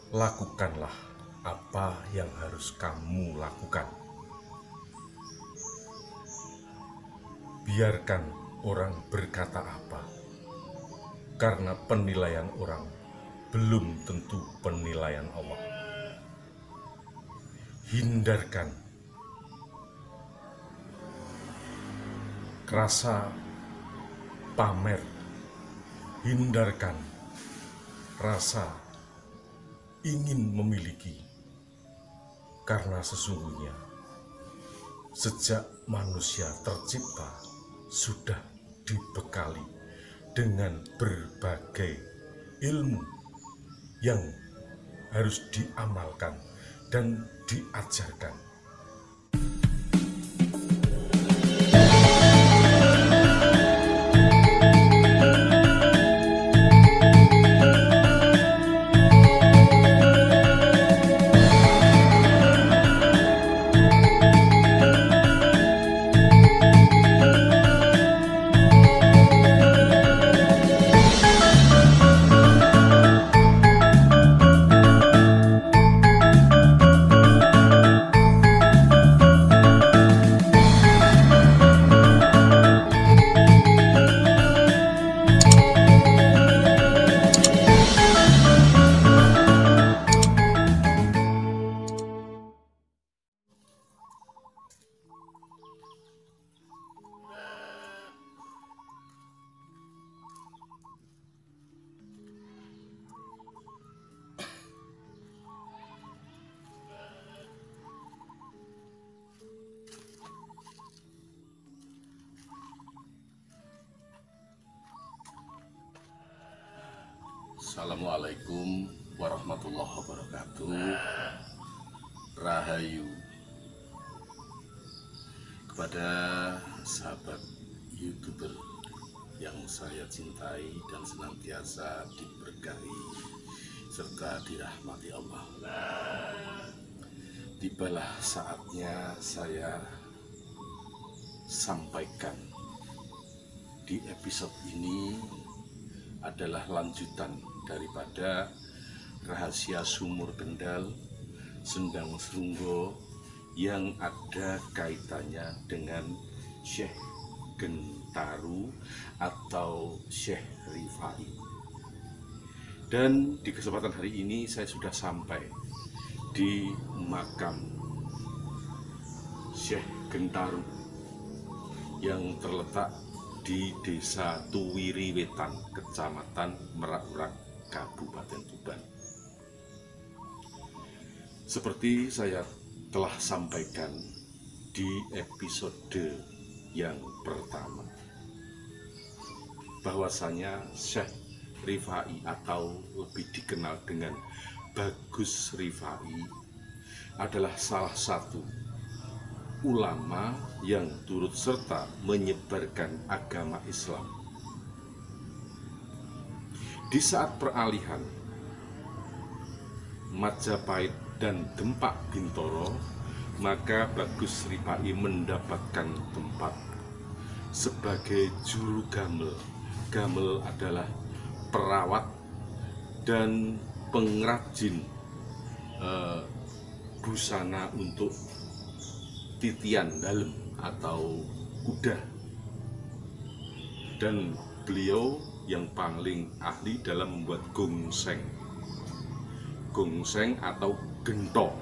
Lakukanlah apa yang harus kamu lakukan. Biarkan orang berkata apa, karena penilaian orang belum tentu penilaian Allah. Hindarkan rasa pamer, hindarkan rasa ingin memiliki, karena sesungguhnya sejak manusia tercipta sudah dibekali dengan berbagai ilmu yang harus diamalkan dan diajarkan. Assalamualaikum warahmatullahi wabarakatuh. Rahayu kepada sahabat YouTuber yang saya cintai dan senantiasa diberkahi serta dirahmati Allah. Tibalah saatnya saya sampaikan di episode ini adalah lanjutan daripada rahasia sumur Kendal Sendang Srunggo yang ada kaitannya dengan Syekh Gentaru atau Syekh Rifai. Dan di kesempatan hari ini saya sudah sampai di makam Syekh Gentaru yang terletak di Desa Tuwiri Wetan, Kecamatan Merak-Merak, Kabupaten Tuban. Seperti saya telah sampaikan di episode yang pertama, bahwasanya Syekh Rifai atau lebih dikenal dengan Bagus Rifai adalah salah satu ulama yang turut serta menyebarkan agama Islam. Di saat peralihan Majapahit dan Dempak Bintoro, maka Bagus Rifai mendapatkan tempat sebagai juru gamel. Gamel adalah perawat dan pengrajin busana untuk titian dalem atau kuda, dan beliau yang paling ahli dalam membuat gongseng atau gentong.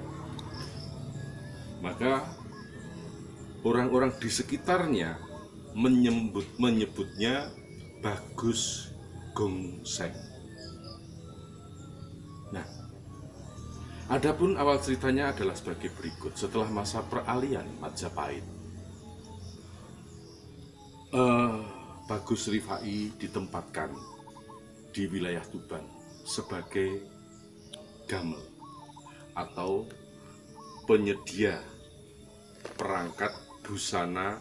Maka orang-orang di sekitarnya menyebutnya Bagus Gongseng. Nah, adapun awal ceritanya adalah sebagai berikut. Setelah masa peralihan Majapahit, Bagus Rifai ditempatkan di wilayah Tuban sebagai gamel atau penyedia perangkat busana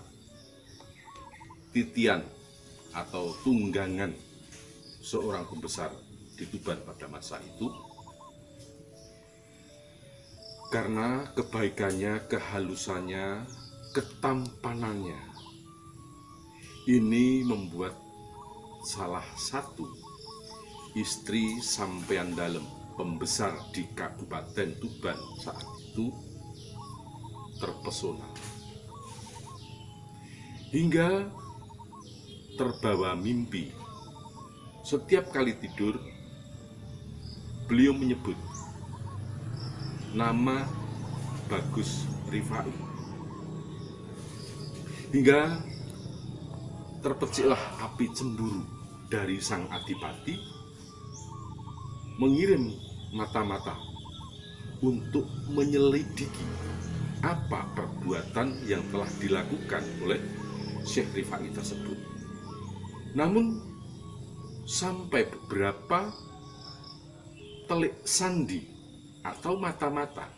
titian atau tunggangan seorang pembesar di Tuban pada masa itu. Karena kebaikannya, kehalusannya, ketampanannya, ini membuat salah satu istri sampean dalem pembesar di Kabupaten Tuban saat itu terpesona hingga terbawa mimpi. Setiap kali tidur, beliau menyebut nama Bagus Rifai, hingga terpeciklah api cemburu dari sang adipati, mengirim mata-mata untuk menyelidiki apa perbuatan yang telah dilakukan oleh Syekh Rifai tersebut. Namun sampai beberapa telik sandi atau mata-mata,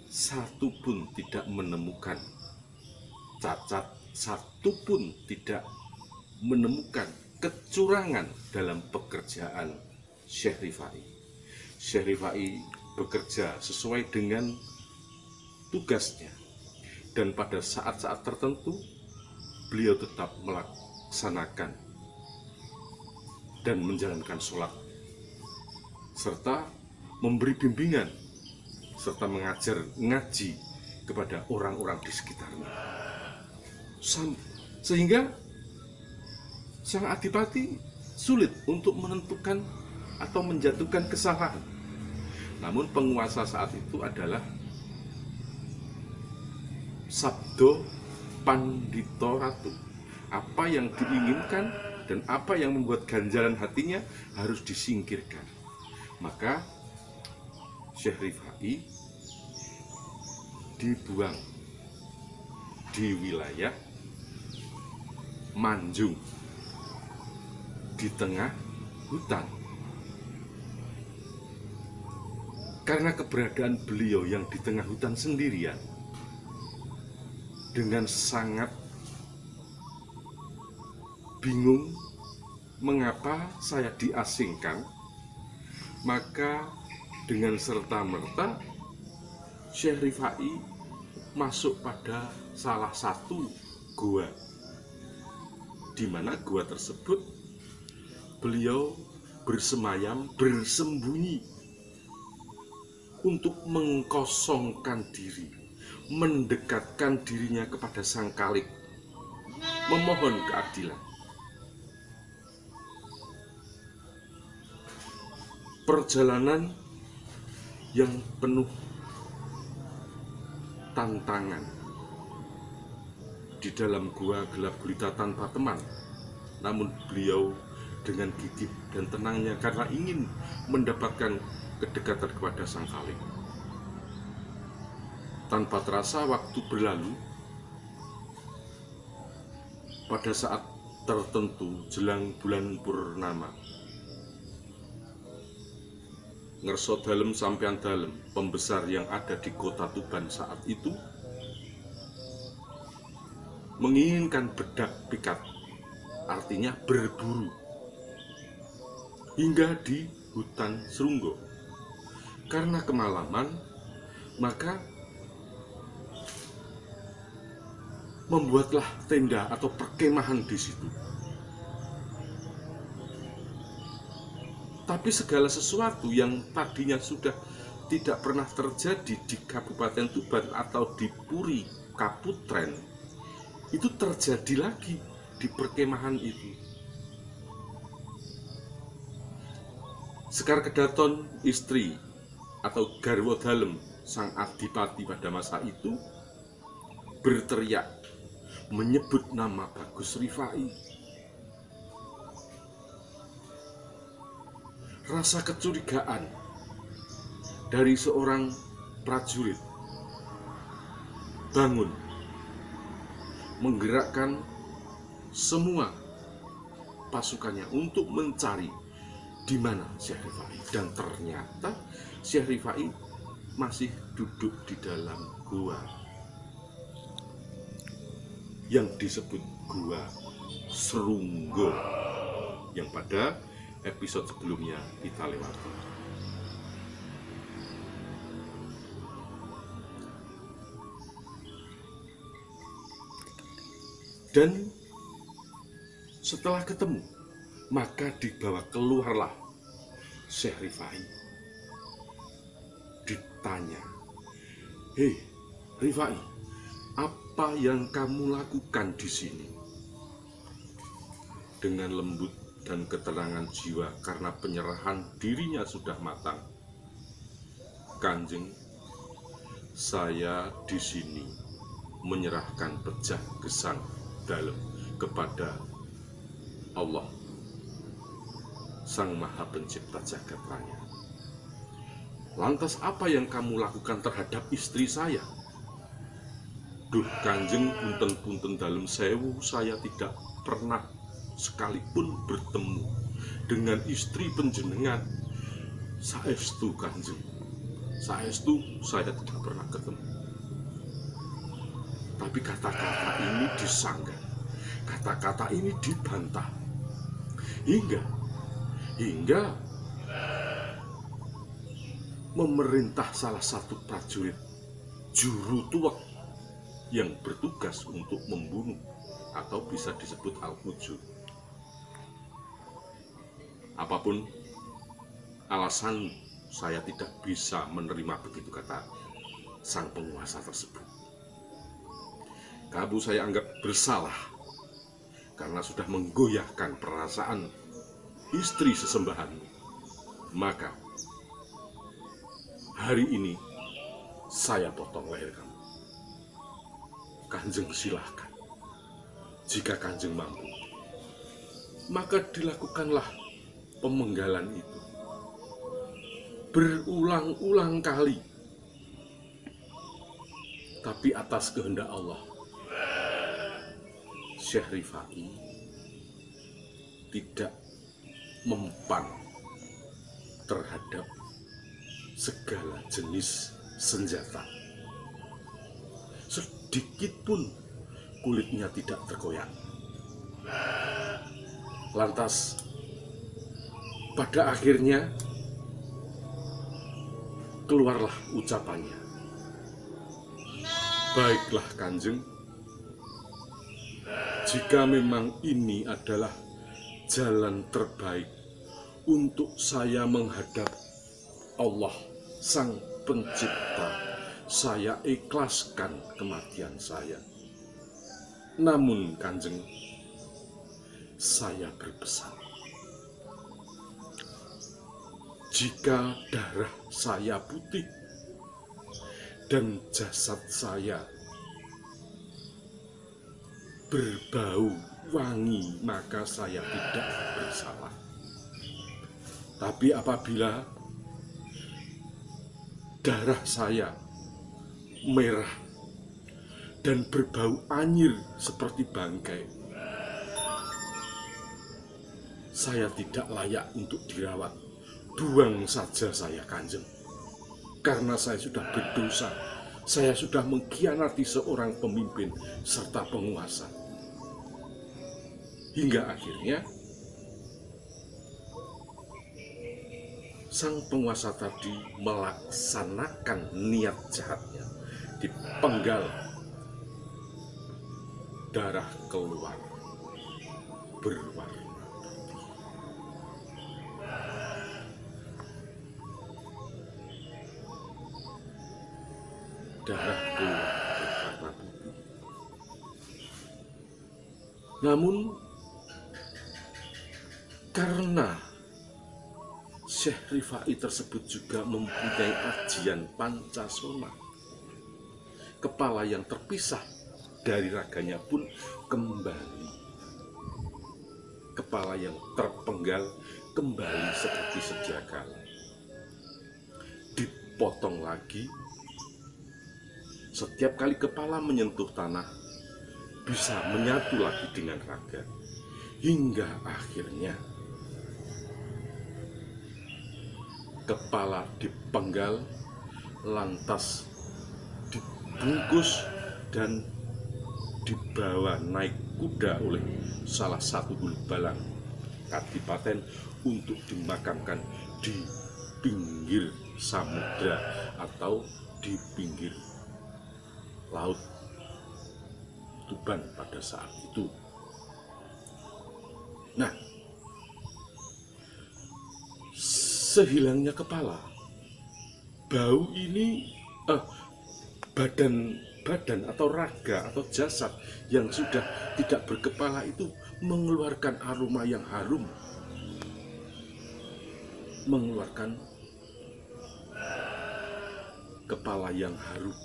satu pun tidak menemukan cacat, satu pun tidak menemukan kecurangan dalam pekerjaan Syekh Rifai. Syekh Rifai bekerja sesuai dengan tugasnya, dan pada saat-saat tertentu beliau tetap melaksanakan dan menjalankan sholat, serta memberi bimbingan, serta mengajar ngaji kepada orang-orang di sekitarnya. Sehingga sang adipati sulit untuk menentukan atau menjatuhkan kesalahan. Namun penguasa saat itu adalah Sabdo Pandito Ratu. Apa yang diinginkan dan apa yang membuat ganjalan hatinya harus disingkirkan. Maka Syekh Rifai dibuang di wilayah Manjung di tengah hutan. Karena keberadaan beliau yang di tengah hutan sendirian, dengan sangat bingung mengapa saya diasingkan, maka dengan serta-merta Syekh Rifai masuk pada salah satu gua, di mana gua tersebut beliau bersemayam, bersembunyi untuk mengkosongkan diri, mendekatkan dirinya kepada Sang Khalik, memohon keadilan. Perjalanan yang penuh tantangan di dalam gua gelap gulita tanpa teman, namun beliau dengan gigih dan tenangnya karena ingin mendapatkan kedekatan kepada Sang Khalik. Tanpa terasa waktu berlalu. Pada saat tertentu jelang bulan purnama, ngerso dalem sampean dalem, pembesar yang ada di kota Tuban saat itu menginginkan bedak pikat, artinya berburu, hingga di hutan Serunggo. Karena kemalaman, maka membuatlah tenda atau perkemahan di situ. Tapi segala sesuatu yang tadinya sudah tidak pernah terjadi di Kabupaten Tuban atau di Puri Kaputren, itu terjadi lagi di perkemahan itu. Sekar Kedaton, istri atau garwa dalem sang adipati pada masa itu, berteriak menyebut nama Bagus Rifai. Rasa kecurigaan dari seorang prajurit bangun, menggerakkan semua pasukannya untuk mencari di mana Syekh Rifai, dan ternyata Syekh Rifai masih duduk di dalam gua yang disebut Gua Serunggo, yang pada episode sebelumnya kita lewati. Dan setelah ketemu, maka dibawa keluarlah Syekh Rifai bertanya, "Hei, Rifai, apa yang kamu lakukan di sini?" Dengan lembut dan ketenangan jiwa karena penyerahan dirinya sudah matang, "Kanjeng, saya di sini menyerahkan pejah gesang dalam kepada Allah, Sang Maha Pencipta Jagat Raya." "Lantas apa yang kamu lakukan terhadap istri saya?" "Duh Kanjeng, punten-punten dalem sewu, saya tidak pernah sekalipun bertemu dengan istri panjenengan." "Saestu Kanjeng, saestu saya tidak pernah ketemu." Tapi kata-kata ini disanggah, kata-kata ini dibantah, hingga memerintah salah satu prajurit juru tuwek yang bertugas untuk membunuh, atau bisa disebut al-hujur. "Apapun alasan, saya tidak bisa menerima begitu," kata sang penguasa tersebut. "Kamu saya anggap bersalah karena sudah menggoyahkan perasaan istri sesembahanmu. Maka hari ini saya potong leher kamu. Kanjeng silahkan. Jika Kanjeng mampu, maka dilakukanlah pemenggalan itu berulang-ulang kali. Tapi atas kehendak Allah, Syekh Rifai tidak mempan terhadap segala jenis senjata. Sedikit pun kulitnya tidak tergoyang. Lantas pada akhirnya keluarlah ucapannya, "Baiklah Kanjeng, jika memang ini adalah jalan terbaik untuk saya menghadap Allah Sang Pencipta, saya ikhlaskan kematian saya. Namun Kanjeng, saya berpesan, jika darah saya putih dan jasad saya berbau wangi, maka saya tidak bersalah. Tapi apabila darah saya merah dan berbau anyir seperti bangkai, saya tidak layak untuk dirawat. Buang saja saya Kanjeng, karena saya sudah berdosa. Saya sudah mengkhianati seorang pemimpin serta penguasa." Hingga akhirnya sang penguasa tadi melaksanakan niat jahatnya, dipenggal, darah keluar berwarna putih. Darah keluar berwarna putih. Namun karena Syekh Rifai tersebut juga mempunyai ajian Pancasona, kepala yang terpisah dari raganya pun kembali. Kepala yang terpenggal kembali seperti sedia kala. Dipotong lagi. Setiap kali kepala menyentuh tanah, bisa menyatu lagi dengan raga. Hingga akhirnya kepala dipenggal, lantas dibungkus dan dibawa naik kuda oleh salah satu hulu balang kadipaten untuk dimakamkan di pinggir samudra atau di pinggir laut Tuban pada saat itu. Nah, sehilangnya kepala, bau ini badan badan atau raga atau jasad yang sudah tidak berkepala itu mengeluarkan aroma yang harum, mengeluarkan kepala yang harum,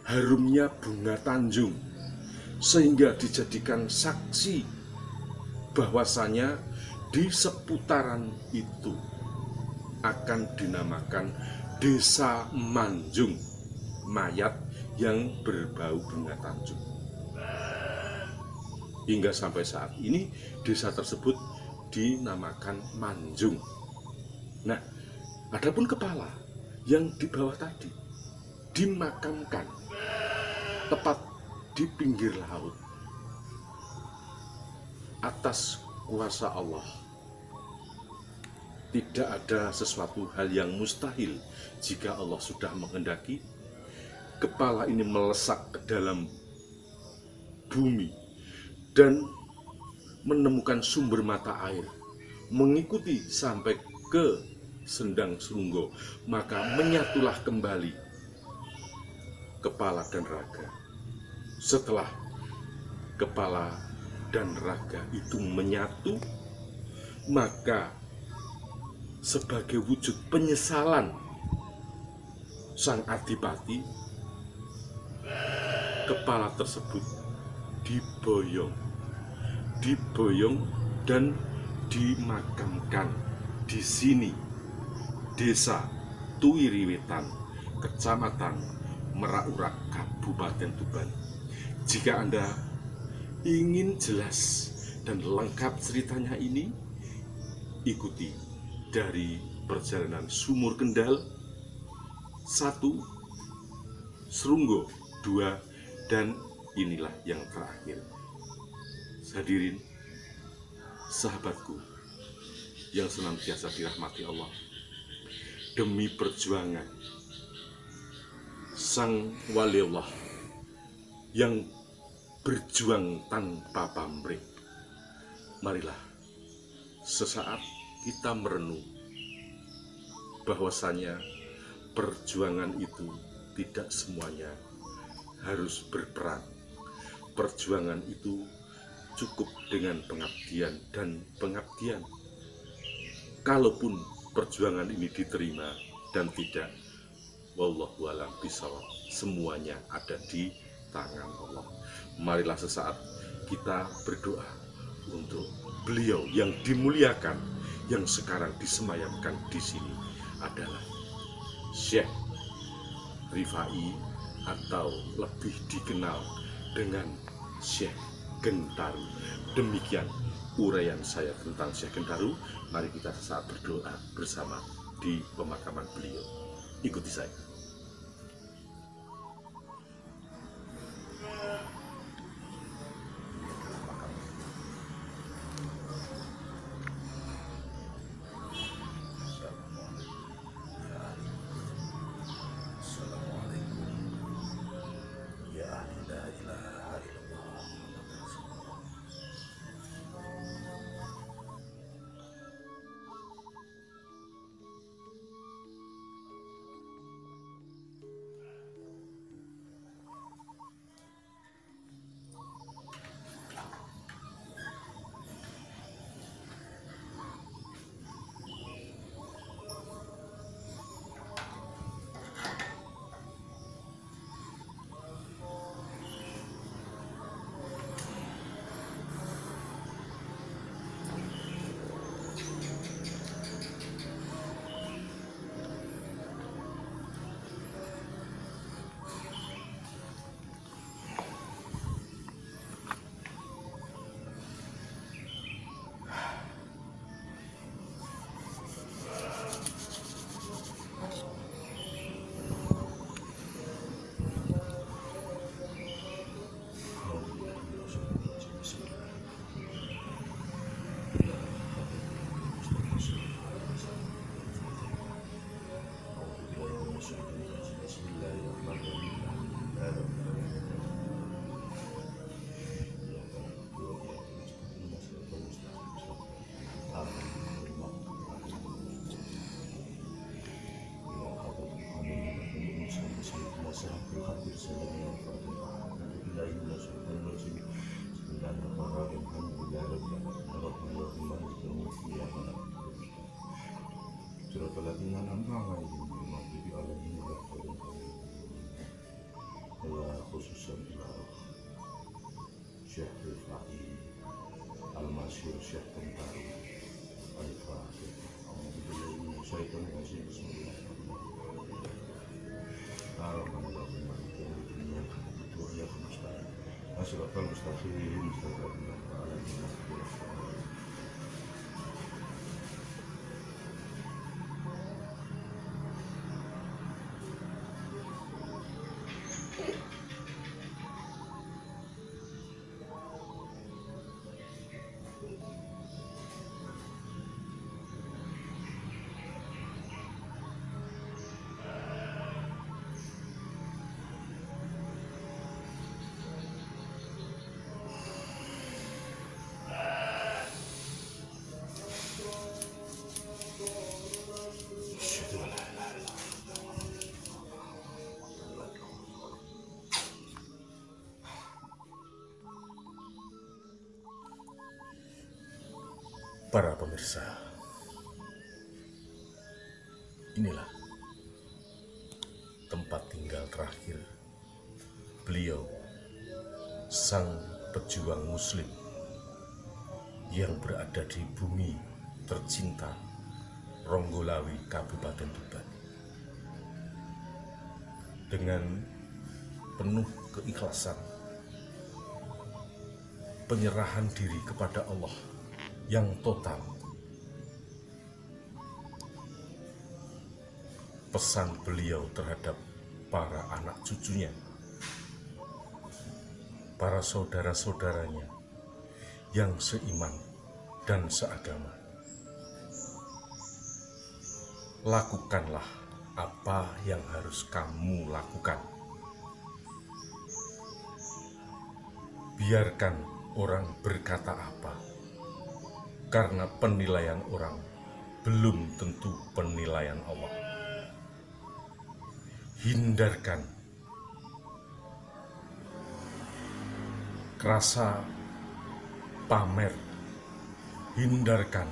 harumnya bunga tanjung, sehingga dijadikan saksi bahwasanya di seputaran itu akan dinamakan Desa Manjung, mayat yang berbau bunga tanjung. Hingga sampai saat ini desa tersebut dinamakan Manjung. Nah, adapun kepala yang di bawah tadi dimakamkan tepat di pinggir laut atas kuasa Allah. Tidak ada sesuatu hal yang mustahil jika Allah sudah menghendaki. Kepala ini melesak ke dalam bumi dan menemukan sumber mata air, mengikuti sampai ke Sendang Serunggo, maka menyatulah kembali kepala dan raga. Setelah kepala dan raga itu menyatu, maka sebagai wujud penyesalan sang adipati, kepala tersebut diboyong dan dimakamkan di sini, Desa Tuwiriwetan, Kecamatan Merak-Urak, Kabupaten Tuban. Jika Anda ingin jelas dan lengkap ceritanya ini, ikuti dari perjalanan Sumur Kendal 1, Serunggo 2, dan inilah yang terakhir. Hadirin sahabatku yang senantiasa dirahmati Allah, demi perjuangan sang wali Allah yang berjuang tanpa pamrih, marilah sesaat kita merenung bahwasanya perjuangan itu tidak semuanya harus berperang. Perjuangan itu cukup dengan pengabdian dan pengabdian. Kalaupun perjuangan ini diterima dan tidak, wallahu a'lam bishawab, semuanya ada di tangan Allah. Marilah sesaat kita berdoa untuk beliau yang dimuliakan, yang sekarang disemayamkan di sini adalah Syekh Rifai, atau lebih dikenal dengan Syekh Gentaru. Demikian uraian saya tentang Syekh Gentaru. Mari kita sesaat berdoa bersama di pemakaman beliau. Ikuti saya. صراط الذين أنعمت عليهم غير المغضوب عليهم ولا الضالين. khususan ila Syekh Rifai Al-Masyhur Syekh Kentari Al-Fatih. Alhamdulillah syaitan wajib bismillahirrahmanirrahim. Alhamdulillah dunia itu ya mustahil. Asyrafal mustaqim mustaqim alaihi. Para pemirsa, inilah tempat tinggal terakhir beliau, sang pejuang muslim yang berada di bumi tercinta Ronggolawi, Kabupaten Tuban. Dengan penuh keikhlasan, penyerahan diri kepada Allah yang total, pesan beliau terhadap para anak cucunya, para saudara-saudaranya yang seiman dan seagama. Lakukanlah apa yang harus kamu lakukan. Biarkan orang berkata apa, karena penilaian orang belum tentu penilaian Allah. Hindarkan rasa pamer, hindarkan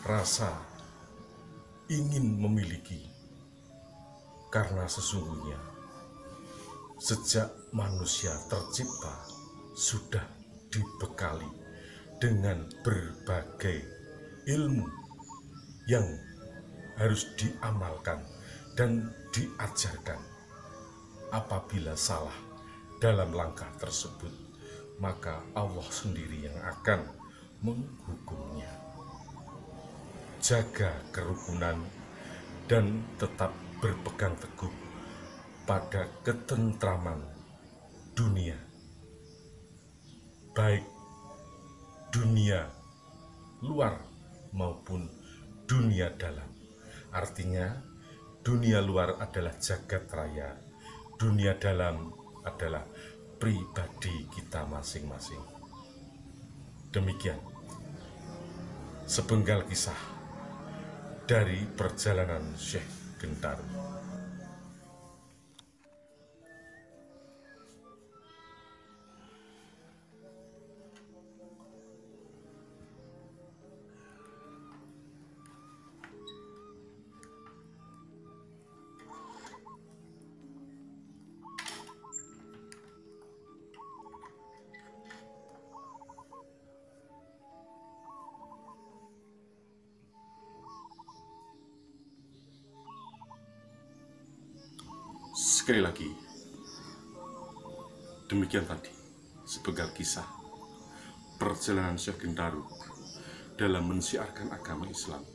rasa ingin memiliki, karena sesungguhnya sejak manusia tercipta sudah dibekali dengan berbagai ilmu yang harus diamalkan dan diajarkan. Apabila salah dalam langkah tersebut, maka Allah sendiri yang akan menghukumnya. Jaga kerukunan dan tetap berpegang teguh pada ketentraman dunia, baik dunia luar maupun dunia dalam. Artinya, dunia luar adalah jagat raya, dunia dalam adalah pribadi kita masing-masing. Demikian sepenggal kisah dari perjalanan Syekh Kentari. Sekali lagi, demikian tadi sepenggal kisah perjalanan Syekh Kentari dalam mensiarkan agama Islam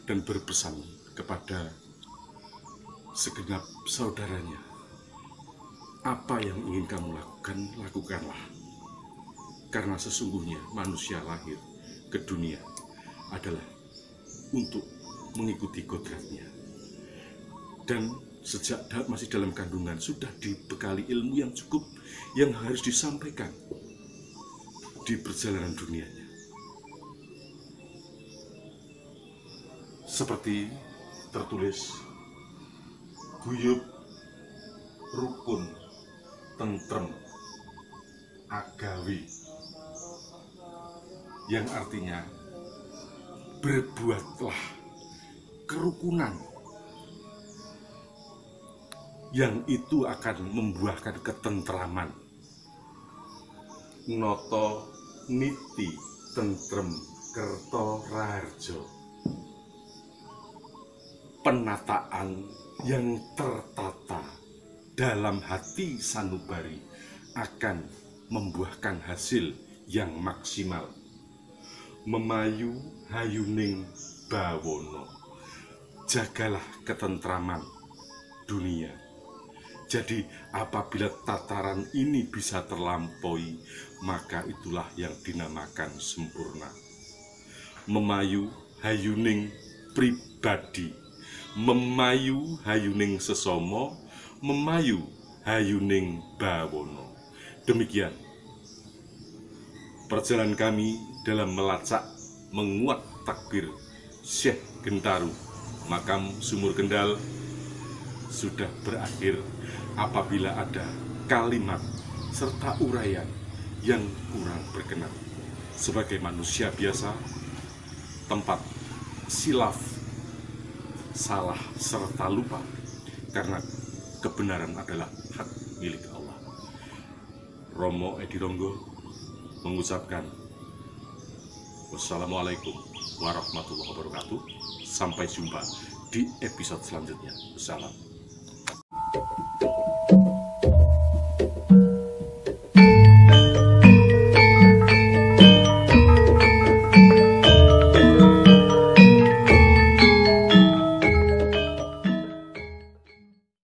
dan berpesan kepada segenap saudaranya, apa yang ingin kamu lakukan, lakukanlah, karena sesungguhnya manusia lahir ke dunia adalah untuk mengikuti kodratnya, dan sejak masih dalam kandungan sudah dibekali ilmu yang cukup yang harus disampaikan di perjalanan dunianya. Seperti tertulis, guyub, rukun, tentrem, agawi, yang artinya berbuatlah kerukunan yang itu akan membuahkan ketentraman. Noto niti tentrem kerto raharjo. Penataan yang tertata dalam hati sanubari akan membuahkan hasil yang maksimal. Memayu hayuning bawono. Jagalah ketentraman dunia. Jadi apabila tataran ini bisa terlampaui, maka itulah yang dinamakan sempurna. Memayu hayuning pribadi, memayu hayuning sesomo, memayu hayuning bawono. Demikian perjalanan kami dalam melacak menguat takbir Syekh Gentaru Makam Sumur Kendal sudah berakhir. Apabila ada kalimat serta uraian yang kurang berkenan, sebagai manusia biasa, tempat silaf, salah serta lupa, karena kebenaran adalah hak milik Allah. Romo Edi Ronggo mengucapkan wassalamualaikum warahmatullahi wabarakatuh. Sampai jumpa di episode selanjutnya. Wassalam.